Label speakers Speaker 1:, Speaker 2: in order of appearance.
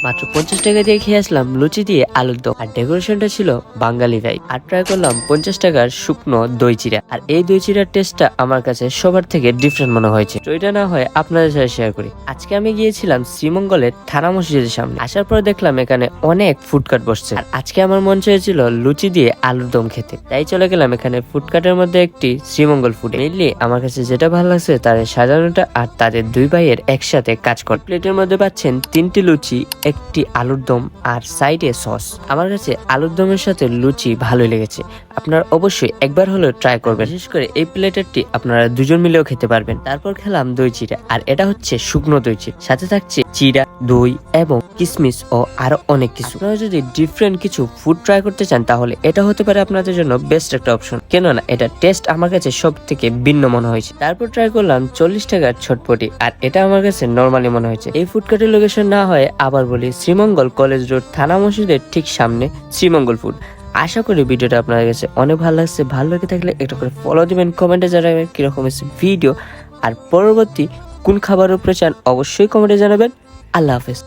Speaker 1: মাত্র 50 টাকা দিয়ে খেয়ে আসলাম লুচি দিয়ে আলুর দম, আর ডেকোরেশনটা ছিল বাঙালি ভাই। আর ট্রাই করলাম 50 টাকার শুকনো দই চিড়া। আর এই দই চিড়ার টেস্টটা আমার কাছে সবার থেকে ডিফারেন্ট মনে হয়েছে। তো এটা না হয় আপনাদের সাথে শেয়ার করি। আজকে আমি গিয়েছিলাম শ্রীমঙ্গলের থানা মসজিদের সামনে। আসার পর দেখলাম এখানে অনেক ফুডকার্ট বসছে, আর আজকে আমার মন চেয়েছিল লুচি দিয়ে আলুর দম খেতে, তাই চলে গেলাম এখানে ফুডকার্টের মধ্যে একটি শ্রীমঙ্গল ফুড। মেইনলি আমার কাছে যেটা ভালো লাগছে তাদের সাজানোটা আর তাদের দুই ভাইয়ের একসাথে কাজ কর। প্লেটের মধ্যে পাচ্ছেন 3টি লুচি, একটি আলুর দম আর সাইডে সস। আমার কাছে আলুর দমের সাথে লুচি ভালোই লেগেছে। আপনারা অবশ্যই একবার হলেও ট্রাই করবেন। বিশেষ করে এই প্লেটারটি আপনারা দুজন মিলেও খেতে পারবেন। তারপর খেলাম দই চিড়া, আর এটা হচ্ছে শুকনো দই চিড়া, সাথে থাকছে চিড়া, দই এবং কিশমিশ ও আরো অনেক কিছু। আপনারা যদি ডিফারেন্ট কিছু ফুড ট্রাই করতে চান তাহলে এটা হতে পারে আপনাদের জন্য বেস্ট একটা অপশন, কেননা এটা টেস্ট আমার কাছে সব থেকে ভিন্ন মনে হয়েছে। তারপর ট্রাই করলাম 40 টাকার ছটপটি, আর এটা আমার কাছে নর্মালি মনে হয়েছে। এই ফুডকার্টের লোকেশন না হয় আবার বলি, শ্রীমঙ্গল কলেজ রোড থানা মসজিদের ঠিক সামনে শ্রীমঙ্গল ফুড। আশা করি ভিডিওটা আপনার কাছে অনেক ভালো লাগছে। ভালো লেগে থাকলে একটা করে ফলো দিবেন, কমেন্টে জানাবেন কিরকম হয়েছে ভিডিও, আর পরবর্তী কোন খাবারের উপরে চান অবশ্যই কমেন্টে জানাবেন। আল্লাহ হাফেজ।